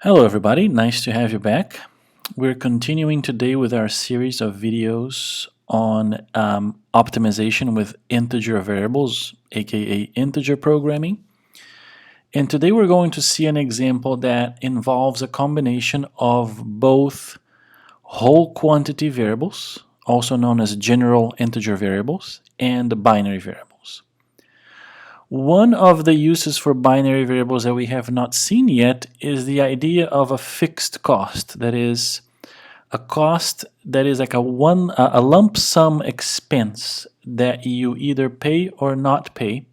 Hello everybody, nice to have you back. We're continuing today with our series of videos on optimization with integer variables, aka integer programming. And today we're going to see an example that involves a combination of both whole quantity variables, also known as general integer variables, and binary variables. One of the uses for binary variables that we have not seen yet is the idea of a fixed cost. That is, a cost that is like a lump sum expense that you either pay or not pay,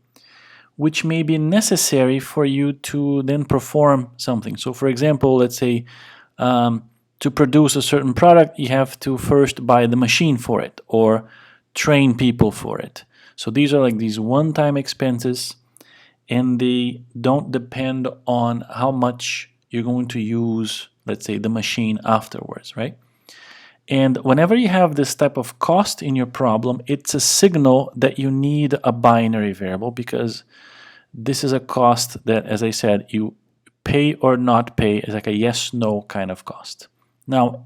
which may be necessary for you to then perform something. So, for example, let's say to produce a certain product, you have to first buy the machine for it or train people for it. So these are like these one-time expenses, and they don't depend on how much you're going to use, let's say, the machine afterwards, right? And whenever you have this type of cost in your problem, it's a signal that you need a binary variable, because this is a cost that, as I said, you pay or not pay, is like a yes-no kind of cost. Now,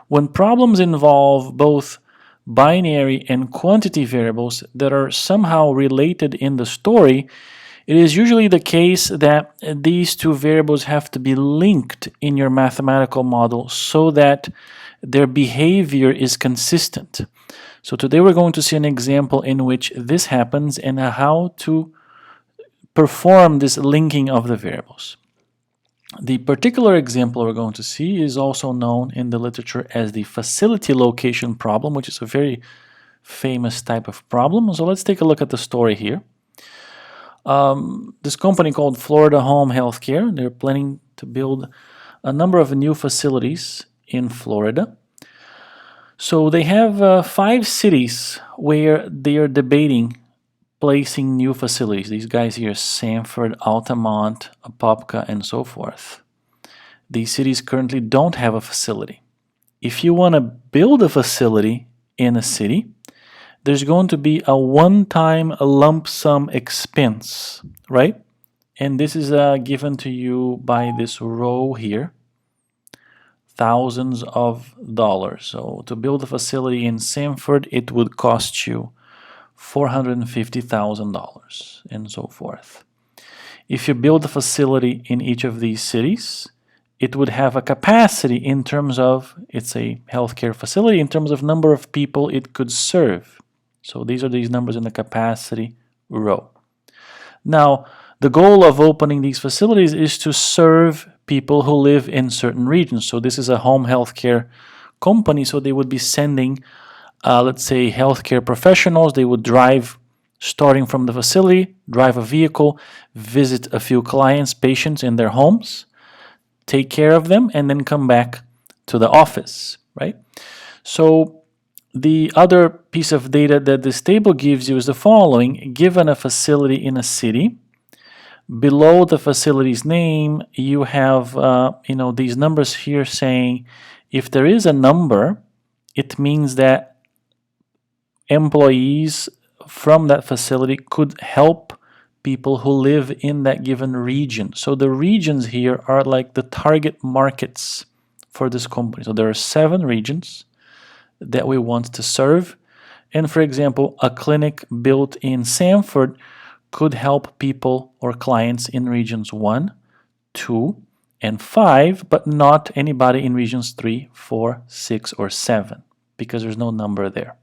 when problems involve both binary and quantity variables that are somehow related in the story, it is usually the case that these two variables have to be linked in your mathematical model so that their behavior is consistent. So today we're going to see an example in which this happens and how to perform this linking of the variables. The particular example we're going to see is also known in the literature as the facility location problem, which is a very famous type of problem. So let's take a look at the story here. This company called Florida Home Healthcare, they're planning to build a number of new facilities in Florida. So they have 5 cities where they are debating placing new facilities. These guys here, Sanford, Altamont, Apopka, and so forth. These cities currently don't have a facility. If you want to build a facility in a city, there's going to be a one-time lump sum expense, right? And this is given to you by this row here, thousands of dollars. So to build a facility in Sanford, it would cost you $450,000 and so forth. If you build a facility in each of these cities, it would have a capacity in terms of, it's a healthcare facility, in terms of number of people it could serve. So these are these numbers in the capacity row. Now, the goal of opening these facilities is to serve people who live in certain regions. So this is a home healthcare company, so they would be sending let's say healthcare professionals. They would drive, starting from the facility, drive a vehicle, visit a few clients, patients in their homes, take care of them, and then come back to the office, right? So the other piece of data that this table gives you is the following. Given a facility in a city, below the facility's name, you have these numbers here saying if there is a number, it means that employees from that facility could help people who live in that given region. So the regions here are like the target markets for this company. So there are 7 regions that we want to serve. And for example, a clinic built in Sanford could help people or clients in regions 1, 2, and 5, but not anybody in regions 3, 4, 6, or 7, because there's no number there.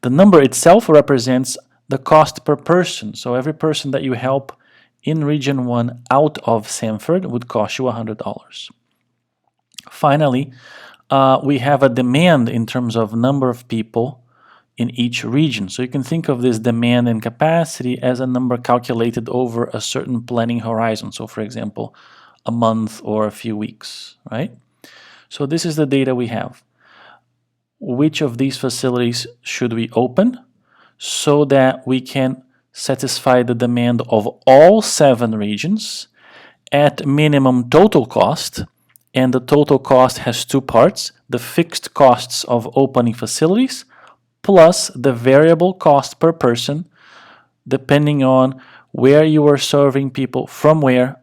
The number itself represents the cost per person. So every person that you help in region 1 out of Sanford would cost you $100. Finally, we have a demand in terms of number of people in each region. So you can think of this demand and capacity as a number calculated over a certain planning horizon. So for example, a month or a few weeks, right? So this is the data we have. Which of these facilities should we open so that we can satisfy the demand of all 7 regions at minimum total cost? And the total cost has 2 parts: the fixed costs of opening facilities plus the variable cost per person, depending on where you are serving people from where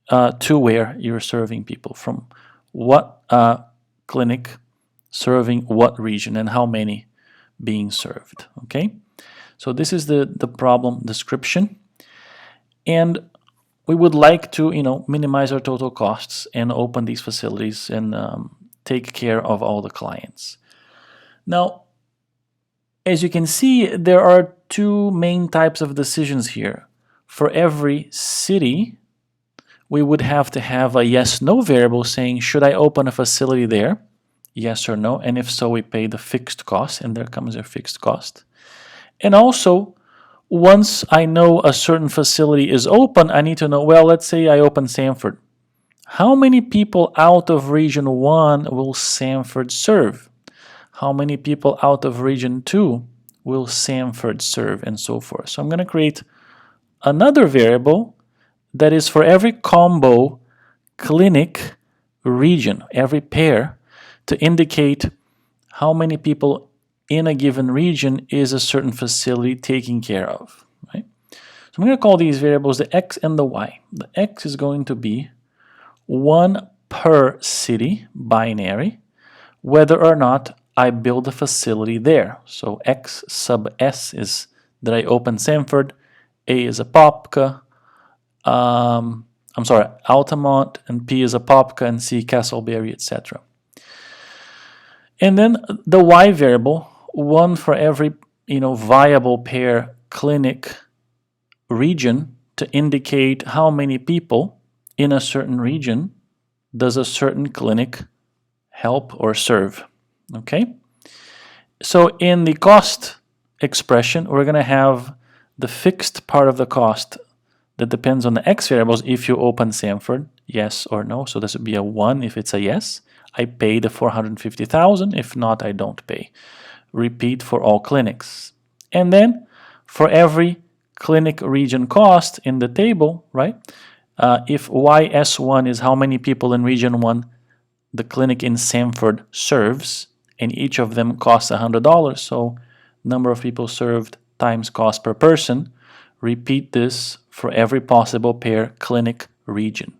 to where you're serving people, from what clinic serving what region and how many being served. Okay, so this is the problem description, and we would like to minimize our total costs and open these facilities and take care of all the clients. Now, as you can see, there are two main types of decisions here. For every city, we would have to have a yes/no variable saying, should I open a facility there? Yes or no, and if so, we pay the fixed cost, and there comes your fixed cost. And also, once I know a certain facility is open, I need to know, well, let's say I open Sanford. How many people out of Region 1 will Sanford serve? How many people out of Region 2 will Sanford serve, and so forth. So I'm going to create another variable that is for every combo clinic region, every pair, to indicate how many people in a given region is a certain facility taking care of. Right? So I'm going to call these variables the x and the y. The x is going to be 1 per city, binary, whether or not I build a facility there. So x sub s is that I open Sanford, a is Apopka, Altamont, and P is Apopka, and C Castleberry, etc. And then the y variable, 1 for every viable pair clinic region, to indicate how many people in a certain region does a certain clinic help or serve. Okay? So in the cost expression, we're going to have the fixed part of the cost that depends on the x variables. If you open Sanford, yes or no. So this would be a 1 if it's a yes. I pay the $450,000. If not, I don't pay. Repeat for all clinics. And then for every clinic region cost in the table, right? If YS1 is how many people in region 1 the clinic in Sanford serves, and each of them costs $100, so number of people served times cost per person. Repeat this for every possible pair clinic region.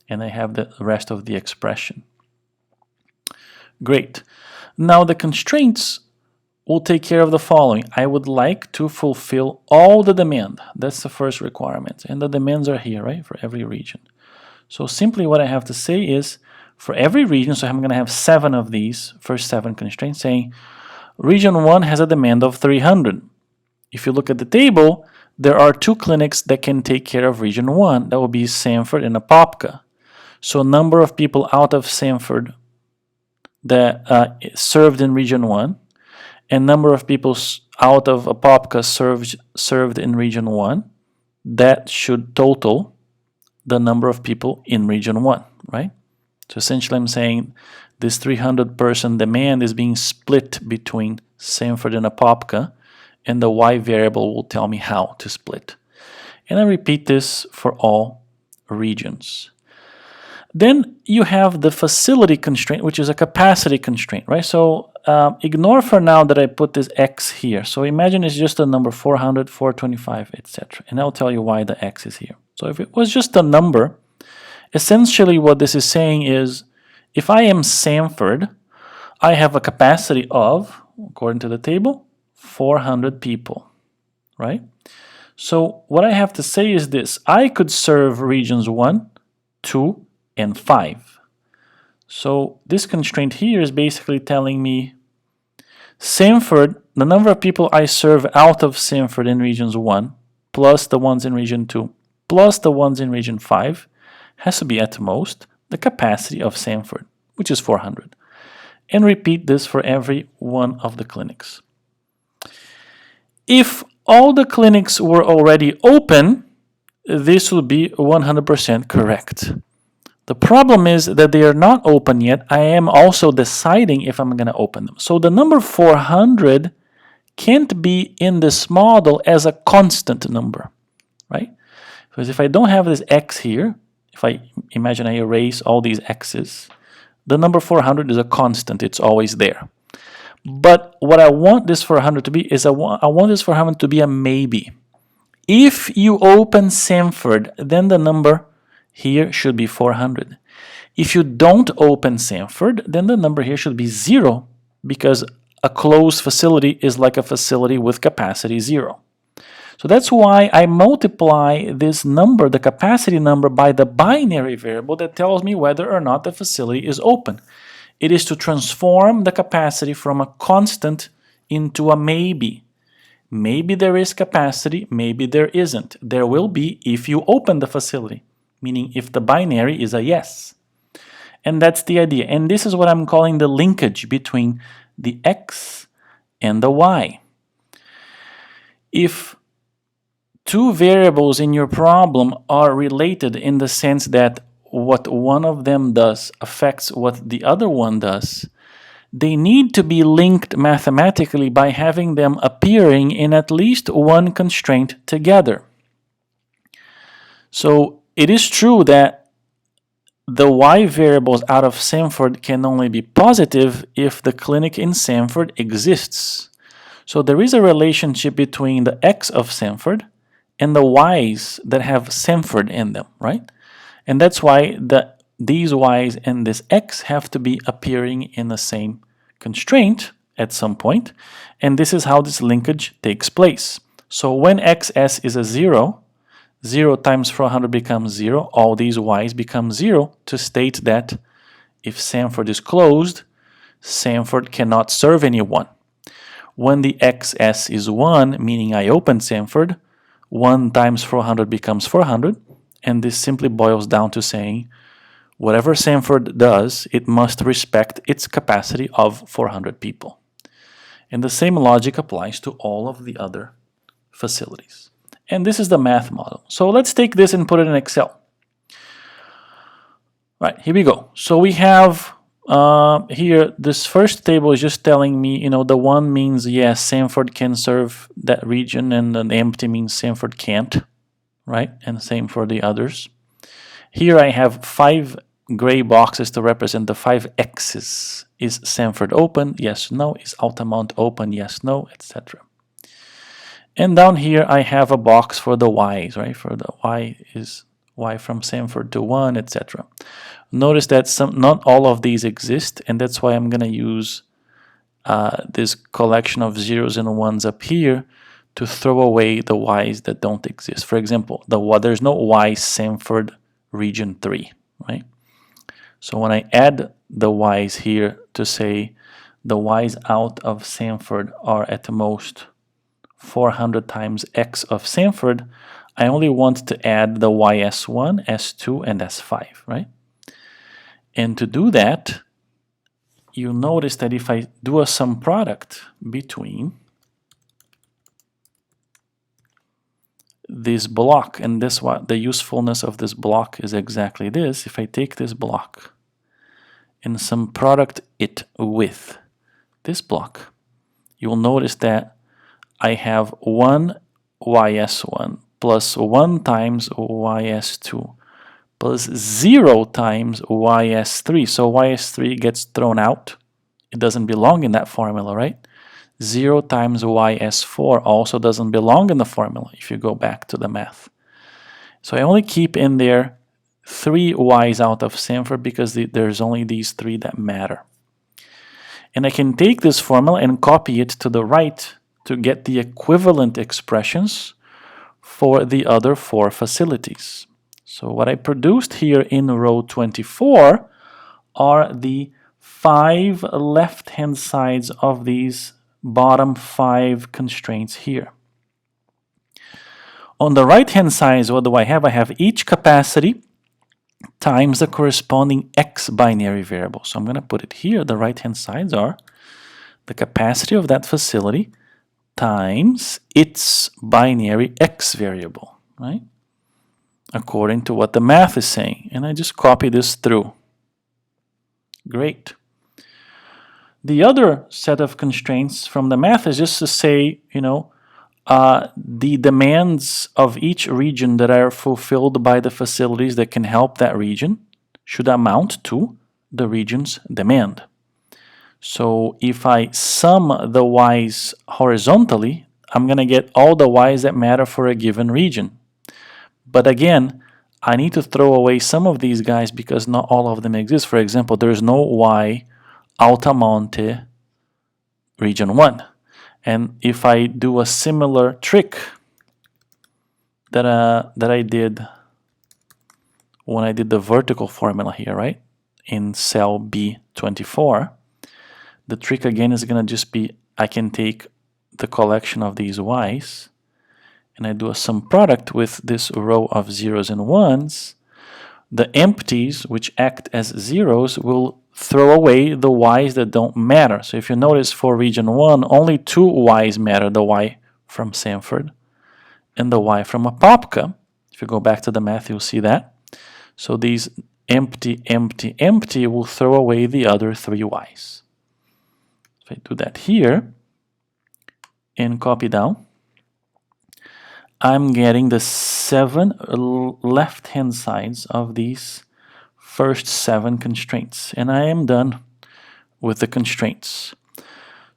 And I have the rest of the expression. Great. Now the constraints will take care of the following. I would like to fulfill all the demand. That's the first requirement. And the demands are here, right, for every region. So simply what I have to say is, for every region, so I'm going to have 7 of these, first 7 constraints, saying region 1 has a demand of 300. If you look at the table, there are 2 clinics that can take care of region 1. That will be Sanford and Apopka. So number of people out of Sanford that served in region 1, and number of people out of Apopka served in region 1, that should total the number of people in region 1, right? So essentially I'm saying this 300 person demand is being split between Sanford and Apopka, and the y variable will tell me how to split. And I repeat this for all regions. Then you have the facility constraint, which is a capacity constraint, right? So ignore for now that I put this x here. So imagine it's just a number 400, 425, etc. And I'll tell you why the x is here. So if it was just a number, essentially what this is saying is, if I am Sanford, I have a capacity of, according to the table, 400 people, right? So what I have to say is this: I could serve regions 1, 2, and 5. So this constraint here is basically telling me Sanford, the number of people I serve out of Sanford in regions 1, plus the ones in region 2, plus the ones in region 5, has to be at most the capacity of Sanford, which is 400. And repeat this for every one of the clinics. If all the clinics were already open, this would be 100% correct. The problem is that they are not open yet. I am also deciding if I'm going to open them. So the number 400 can't be in this model as a constant number, right? Because if I don't have this x here, if I imagine I erase all these x's, the number 400 is a constant. It's always there. But what I want this 400 to be is I want this 400 to be a maybe. If you open Sanford, then the number here should be 400. If you don't open Sanford, then the number here should be 0, because a closed facility is like a facility with capacity 0. So that's why I multiply this number, the capacity number, by the binary variable that tells me whether or not the facility is open. It is to transform the capacity from a constant into a maybe. Maybe there is capacity, maybe there isn't. There will be if you open the facility, meaning if the binary is a yes. And that's the idea. And this is what I'm calling the linkage between the x and the y. If two variables in your problem are related in the sense that what one of them does affects what the other one does, they need to be linked mathematically by having them appearing in at least one constraint together. So it is true that the y variables out of Sanford can only be positive if the clinic in Sanford exists. So there is a relationship between the x of Sanford and the y's that have Sanford in them, right? And that's why these y's and this x have to be appearing in the same constraint at some point, and this is how this linkage takes place. So when xs is a 0, 0 times 400 becomes 0, all these y's become 0 to state that if Sanford is closed, Sanford cannot serve anyone. When the xs is 1, meaning I open Sanford, 1 times 400 becomes 400, and this simply boils down to saying whatever Sanford does, it must respect its capacity of 400 people. And the same logic applies to all of the other facilities. And this is the math model. So let's take this and put it in Excel. Right, here we go. So we have here, this first table is just telling me, the 1 means yes, Sanford can serve that region, and an empty means Sanford can't, right? And same for the others. Here I have 5 gray boxes to represent the 5 x's. Is Sanford open? Yes, no. Is Altamont open? Yes, no, etc. And down here I have a box for the y's, right? For the y is y from Sanford to 1, etc. Notice that not all of these exist, and that's why I'm going to use this collection of zeros and ones up here to throw away the y's that don't exist. For example, there's no y Sanford region 3, right? So when I add the y's here to say the y's out of Sanford are at most 400 times x of Sanford, I only want to add the ys1, s2, and s5, right? And to do that, you notice that if I do a sum product between this block and this one, the usefulness of this block is exactly this. If I take this block and sum product it with this block, you'll notice that I have 1 ys1 plus 1 times ys2 plus 0 times ys3. So ys3 gets thrown out. It doesn't belong in that formula, right? 0 times ys4 also doesn't belong in the formula if you go back to the math. So I only keep in there 3 y's out of Sanford because there's only these 3 that matter. And I can take this formula and copy it to the right to get the equivalent expressions for the other 4 facilities. So what I produced here in row 24 are the 5 left-hand sides of these bottom 5 constraints here. On the right-hand side, what do I have? I have each capacity times the corresponding x binary variable. So I'm going to put it here. The right-hand sides are the capacity of that facility times its binary x variable, right? According to what the math is saying. And I just copy this through. Great. The other set of constraints from the math is just to say, the demands of each region that are fulfilled by the facilities that can help that region should amount to the region's demand. So if I sum the y's horizontally, I'm going to get all the y's that matter for a given region. But again, I need to throw away some of these guys because not all of them exist. For example, there's no y Altamonte region 1. And if I do a similar trick that I did when I did the vertical formula here, right, in cell B24, the trick again is going to just be I can take the collection of these y's and I do a sum product with this row of zeros and ones. The empties, which act as zeros, will throw away the y's that don't matter. So if you notice for region 1, only two y's matter, the y from Sanford and the y from Apopka. If you go back to the math, you'll see that. So these empty, empty, empty will throw away the other three y's. If I do that here and copy down, I'm getting the 7 left-hand sides of these first 7 constraints. And I am done with the constraints.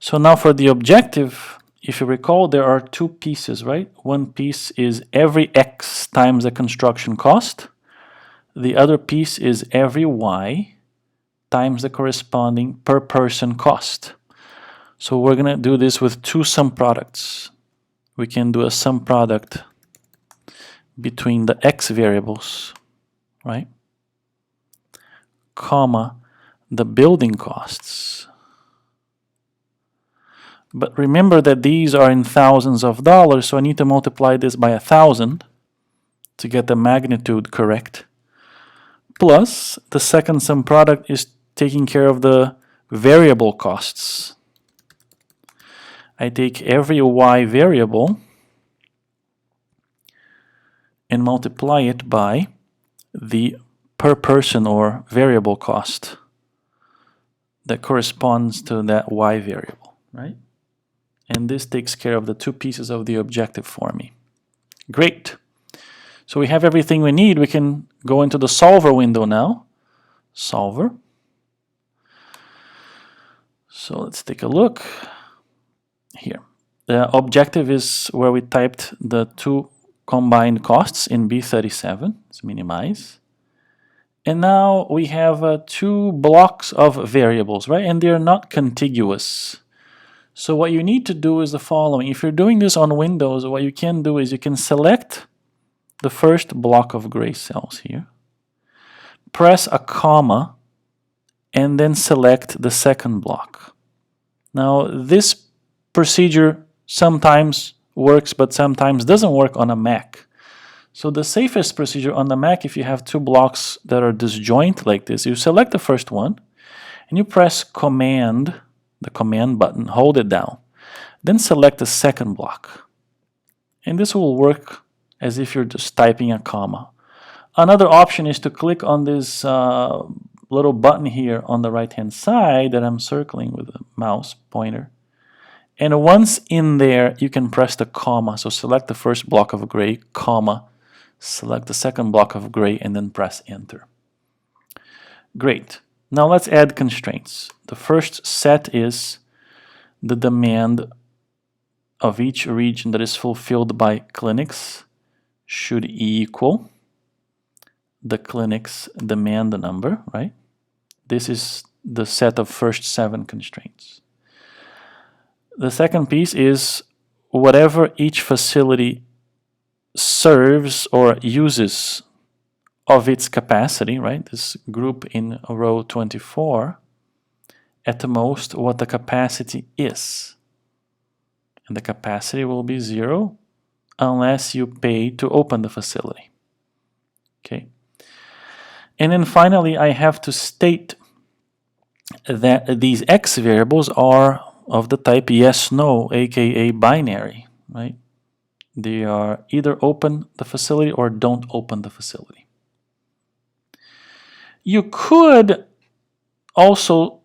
So now for the objective, if you recall, there are two pieces, right? One piece is every x times the construction cost. The other piece is every y times the corresponding per person cost. So we're going to do this with two sum products. We can do a sum product between the x variables, right, comma, the building costs. But remember that these are in thousands of dollars, so I need to multiply this by 1,000 to get the magnitude correct. Plus, the second sum product is taking care of the variable costs. I take every y variable and multiply it by the per person or variable cost that corresponds to that y variable, right? And this takes care of the two pieces of the objective for me. Great. So we have everything we need. We can go into the solver window now. Solver. So let's take a look. Here. The objective is where we typed the two combined costs in B37. Let's minimize. And now we have two blocks of variables, right? And they're not contiguous. So what you need to do is the following. If you're doing this on Windows, what you can do is you can select the first block of gray cells here, press a comma, and then select the second block. Now this procedure sometimes works, but sometimes doesn't work on a Mac. So the safest procedure on the Mac, if you have two blocks that are disjoint like this, you select the first one and you press Command, the Command button, hold it down. Then select the second block. And this will work as if you're just typing a comma. Another option is to click on this little button here on the right-hand side that I'm circling with a mouse pointer. And once in there, you can press the comma. So select the first block of gray, comma, select the second block of gray, and then press Enter. Great. Now let's add constraints. The first set is the demand of each region that is fulfilled by clinics should equal the clinic's demand number, right? This is the set of first 7 constraints. The second piece is whatever each facility serves or uses of its capacity, right? This group in row 24, at the most what the capacity is. And the capacity will be 0 unless you pay to open the facility. Okay. And then finally, I have to state that these x variables are of the type yes, no, aka binary, right? They are either open the facility or don't open the facility. You could also,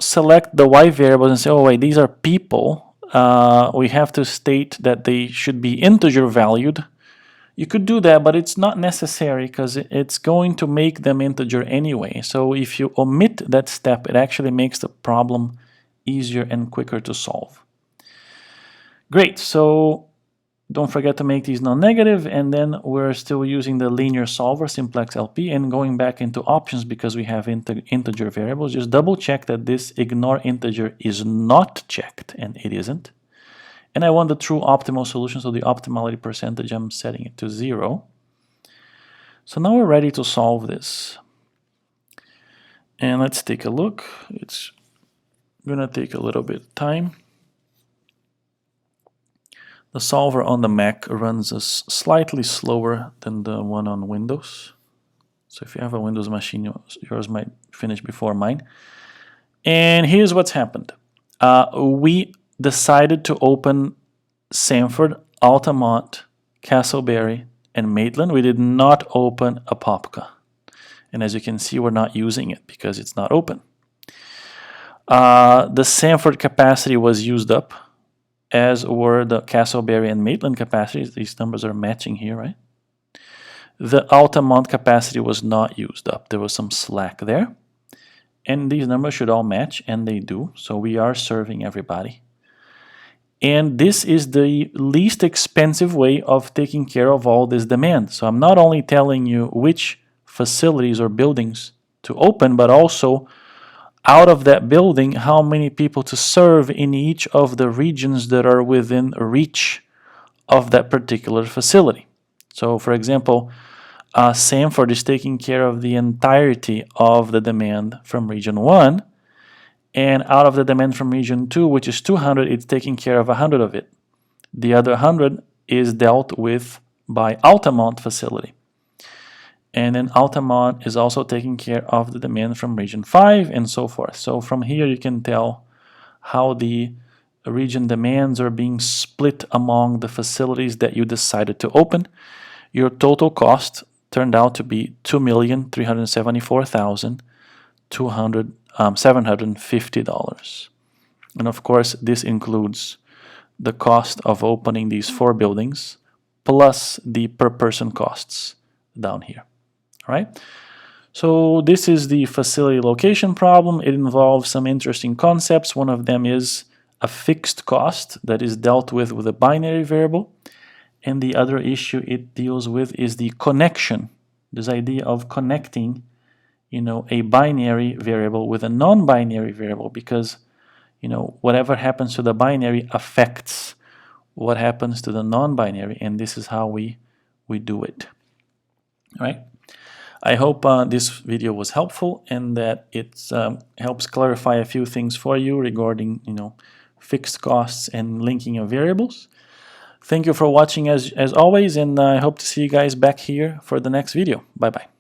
select the y variables and say, oh wait, these are people. We have to state that they should be integer valued. You could do that, but it's not necessary because it's going to make them integer anyway. So if you omit that step, it actually makes the problem easier and quicker to solve. Great, so Don't forget to make these non-negative, and then we're still using the linear solver, simplex LP, and going back into options because we have integer variables. Just double check that this ignore integer is not checked, and it isn't. And I want the true optimal solution, so the optimality percentage, I'm setting it to 0. So now we're ready to solve this. And let's take a look. It's gonna take a little bit of time. The solver on the Mac runs slightly slower than the one on Windows. So if you have a Windows machine, yours might finish before mine. And here's what's happened. We decided to open Sanford, Altamont, Castleberry, and Maitland. We did not open Apopka. And as you can see, we're not using it because it's not open. The Sanford capacity was used up, as were the Castleberry and Maitland capacities. These numbers are matching here, right? The Altamont capacity was not used up. There was some slack there. And these numbers should all match, and they do. So we are serving everybody. And this is the least expensive way of taking care of all this demand. So I'm not only telling you which facilities or buildings to open, but also out of that building, how many people to serve in each of the regions that are within reach of that particular facility. So for example, Sanford is taking care of the entirety of the demand from region 1, and out of the demand from region 2, which is 200, it's taking care of 100 of it. The other 100 is dealt with by Altamont facility. And then Altamont is also taking care of the demand from region 5 and so forth. So from here you can tell how the region demands are being split among the facilities that you decided to open. Your total cost turned out to be $2,374,750. And of course this includes the cost of opening these 4 buildings plus the per person costs down here. Right? So this is the facility location problem. It involves some interesting concepts. One of them is a fixed cost that is dealt with a binary variable. And the other issue it deals with is the connection, this idea of connecting, a binary variable with a non-binary variable, because, whatever happens to the binary affects what happens to the non-binary, and this is how we do it. All right? I hope this video was helpful and that it helps clarify a few things for you regarding, fixed costs and linking of variables. Thank you for watching as always, and I hope to see you guys back here for the next video. Bye-bye.